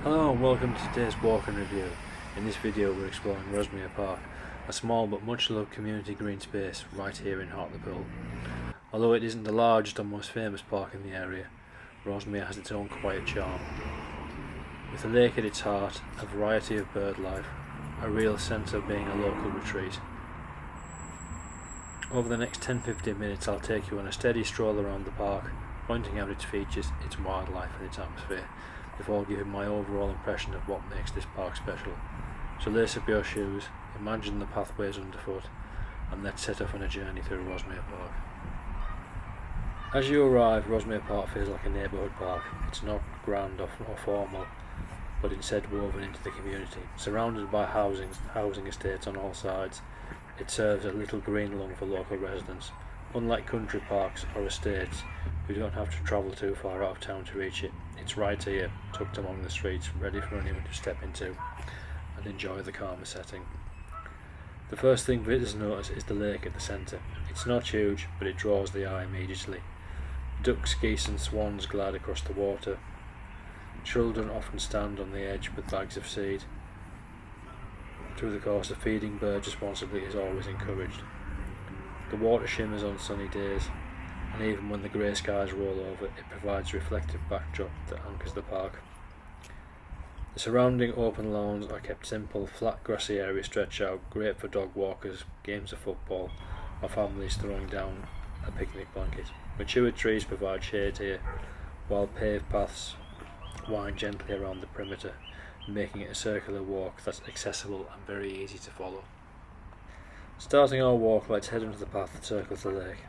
Hello and welcome to today's walk and review. In this video we're exploring Rossmere Park, a small but much loved community green space right here in Hartlepool. Although it isn't the largest or most famous park in the area, Rossmere has its own quiet charm. With a lake at its heart, a variety of bird life, a real sense of being a local retreat. Over the next 10-15 minutes I'll take you on a steady stroll around the park, pointing out its features, its wildlife and its atmosphere, before giving my overall impression of what makes this park special. So lace up your shoes, imagine the pathways underfoot, and let's set off on a journey through Rossmere Park. As you arrive, Rossmere Park feels like a neighbourhood park. It's not grand or formal, but instead woven into the community. Surrounded by housing estates on all sides, it serves a little green lung for local residents. Unlike country parks or estates, you don't have to travel too far out of town to reach it. It's right here, tucked among the streets, ready for anyone to step into and enjoy the calmer setting. The first thing visitors notice is the lake at the centre. It's not huge, but it draws the eye immediately. Ducks, geese and swans glide across the water. Children often stand on the edge with bags of seed. Through the course of feeding birds responsibly is always encouraged. The water shimmers on sunny days, and even when the grey skies roll over, it provides a reflective backdrop that anchors the park. The surrounding open lawns are kept simple. Flat grassy areas stretch out, great for dog walkers, games of football, or families throwing down a picnic blanket. Mature trees provide shade here, while paved paths wind gently around the perimeter, making it a circular walk that's accessible and very easy to follow. Starting our walk, let's head into the path that circles the lake.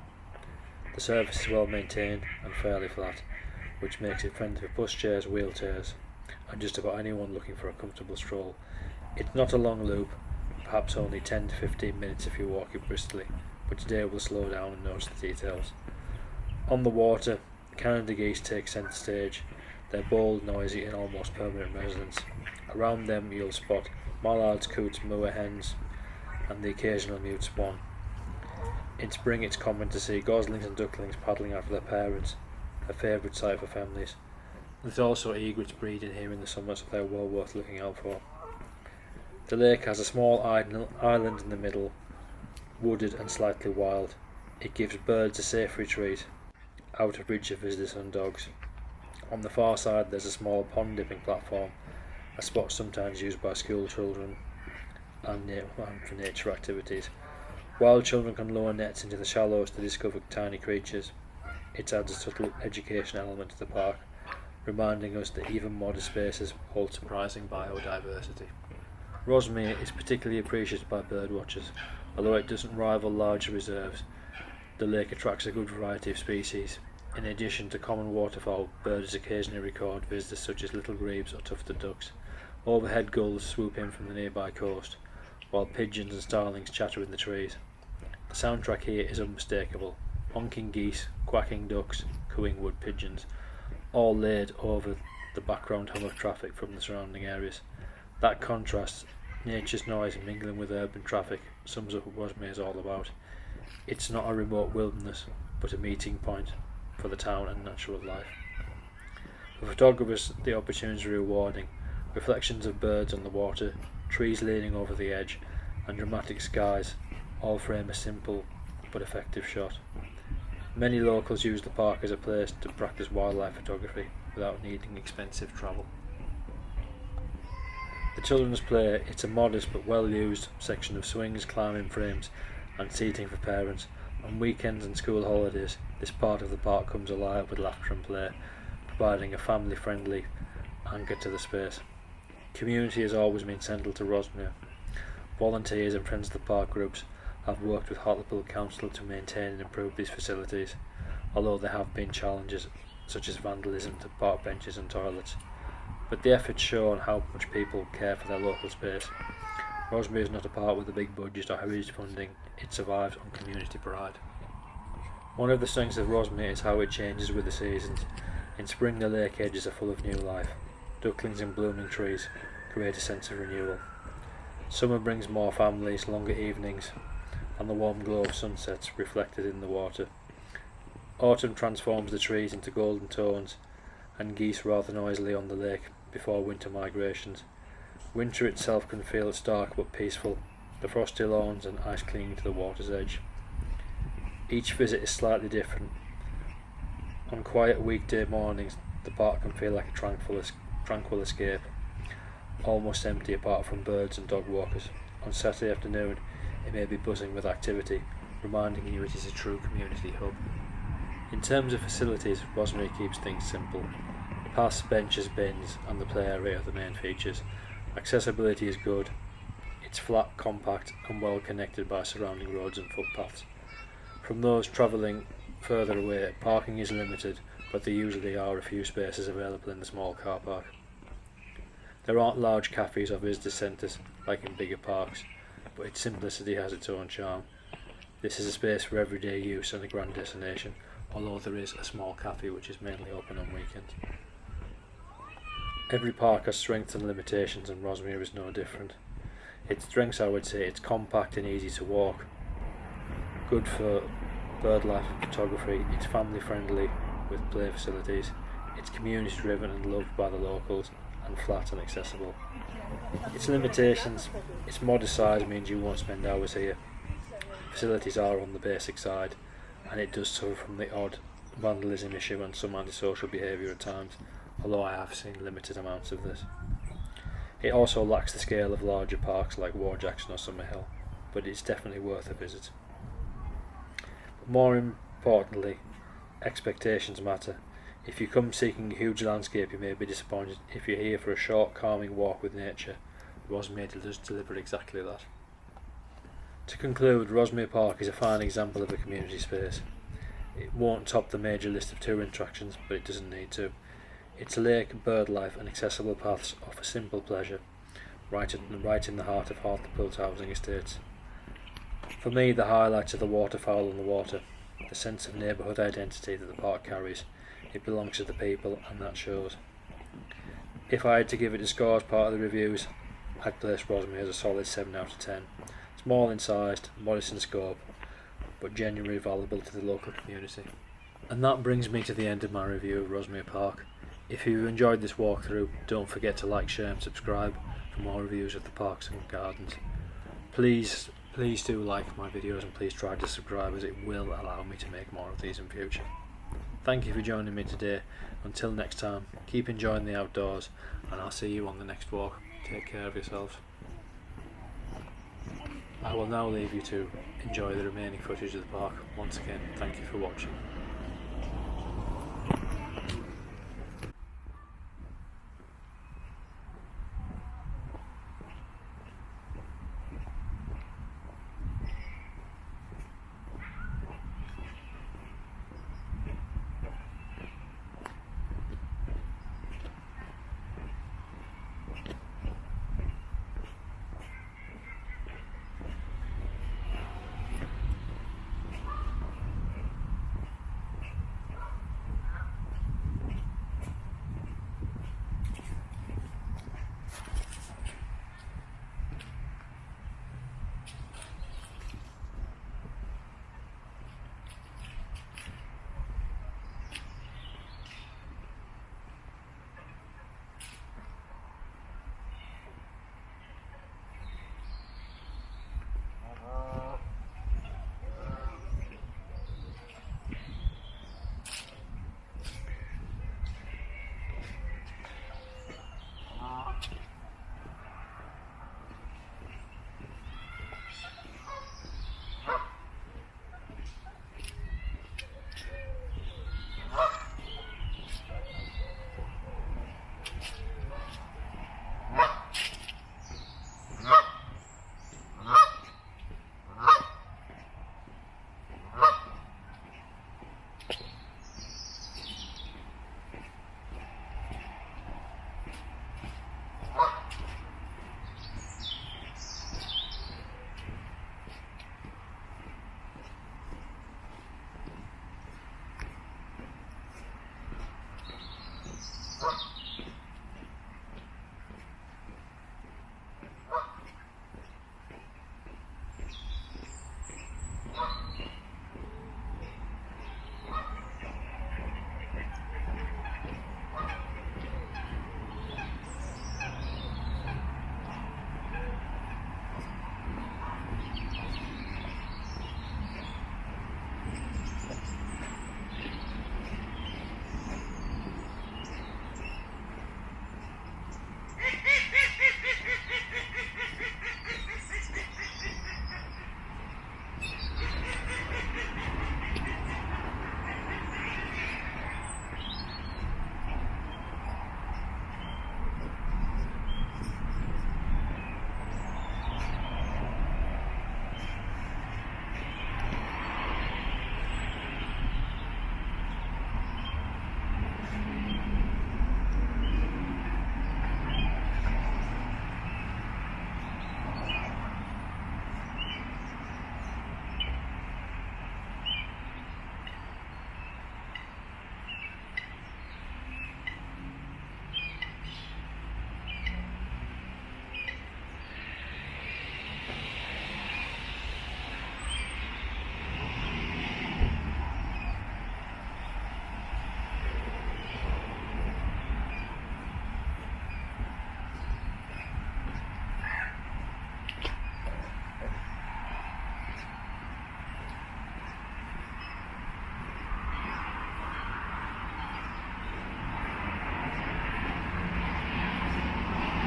The surface is well maintained and fairly flat, which makes it friendly for pushchairs, wheelchairs, and just about anyone looking for a comfortable stroll. It's not a long loop, perhaps only 10 to 15 minutes if you walk it briskly, but today we'll slow down and notice the details. On the water, Canada geese take centre stage. They're bold, noisy and almost permanent residents. Around them you'll spot mallards, coots, moor hens and the occasional mute swan. In spring it's common to see goslings and ducklings paddling after their parents, a favourite sight for families. There's also egrets breeding here in the summer, so they're well worth looking out for. The lake has a small island in the middle, wooded and slightly wild. It gives birds a safe retreat, out of reach of visitors and dogs. On the far side there's a small pond dipping platform, a spot sometimes used by school children and for nature activities. While children can lower nets into the shallows to discover tiny creatures, it adds a subtle education element to the park, reminding us that even modest spaces hold surprising biodiversity. Rossmere is particularly appreciated by birdwatchers. Although it doesn't rival larger reserves, the lake attracts a good variety of species. In addition to common waterfowl, birds occasionally record visitors such as little grebes or tufted ducks. Overhead gulls swoop in from the nearby coast, while pigeons and starlings chatter in the trees. The soundtrack here is unmistakable: honking geese, quacking ducks, cooing wood pigeons, all laid over the background hum of traffic from the surrounding areas. That contrast, nature's noise mingling with urban traffic, sums up what Rossmere is all about. It's not a remote wilderness, but a meeting point for the town and natural life. For photographers, the opportunities are rewarding. Reflections of birds on the water, trees leaning over the edge, and dramatic skies all frame a simple but effective shot. Many locals use the park as a place to practice wildlife photography without needing expensive travel. The children's play, it's a modest but well used section of swings, climbing frames and seating for parents. On weekends and school holidays, this part of the park comes alive with laughter and play, providing a family friendly anchor to the space. Community has always been central to Rossmere. Volunteers and Friends of the Park groups have worked with Hartlepool Council to maintain and improve these facilities, although there have been challenges such as vandalism to park benches and toilets. But the efforts show on how much people care for their local space. Rossmere is not a park with a big budget or huge funding, it survives on community pride. One of the strengths of Rossmere is how it changes with the seasons. In spring the lake edges are full of new life. Ducklings and blooming trees create a sense of renewal. Summer brings more families, longer evenings, and the warm glow of sunsets reflected in the water. Autumn transforms the trees into golden tones, and geese rather noisily on the lake before winter migrations. Winter itself can feel stark but peaceful, the frosty lawns and ice clinging to the water's edge. Each visit is slightly different. On quiet weekday mornings, the park can feel like a tranquil escape, almost empty apart from birds and dog walkers. On Saturday afternoon, it may be buzzing with activity, reminding you it is a true community hub. In terms of facilities, Rossmere keeps things simple. Paths, benches, bins and the play area are the main features. Accessibility is good. It's flat, compact and well connected by surrounding roads and footpaths. From those travelling further away, parking is limited, but there usually are a few spaces available in the small car park. There aren't large cafes or visitor centres like in bigger parks, but its simplicity has its own charm. This is a space for everyday use and a grand destination, although there is a small cafe which is mainly open on weekends. Every park has strengths and limitations, and Rossmere is no different. Its strengths, I would say, it's compact and easy to walk, good for bird life and photography, it's family friendly with play facilities, it's community driven and loved by the locals, and flat and accessible. Its limitations, its modest size means you won't spend hours here. Facilities are on the basic side, and it does suffer from the odd vandalism issue and some antisocial behaviour at times, although I have seen limited amounts of this. It also lacks the scale of larger parks like War Jackson or Summerhill, but it's definitely worth a visit. But more importantly, expectations matter. If you come seeking a huge landscape, you may be disappointed. If you're here for a short, calming walk with nature, Rossmere does deliver exactly that. To conclude, Rossmere Park is a fine example of a community space. It won't top the major list of tour attractions, but it doesn't need to. Its lake, bird life and accessible paths offer simple pleasure, right in the heart of Hartlepool's housing estates. For me, the highlights are the waterfowl on the water, the sense of neighbourhood identity that the park carries. It belongs to the people, and that shows. If I had to give it a score as part of the reviews, I'd place Rossmere as a solid 7 out of 10. Small in size, modest in scope, but genuinely valuable to the local community. And that brings me to the end of my review of Rossmere Park. If you enjoyed this walkthrough, don't forget to like, share and subscribe for more reviews of the parks and gardens. Please do like my videos and please try to subscribe, as it will allow me to make more of these in future. Thank you for joining me today. Until next time, keep enjoying the outdoors, and I'll see you on the next walk. Take care of yourselves. I will now leave you to enjoy the remaining footage of the park. Once again, thank you for watching.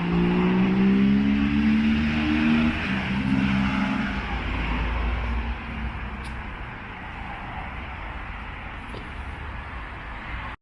you.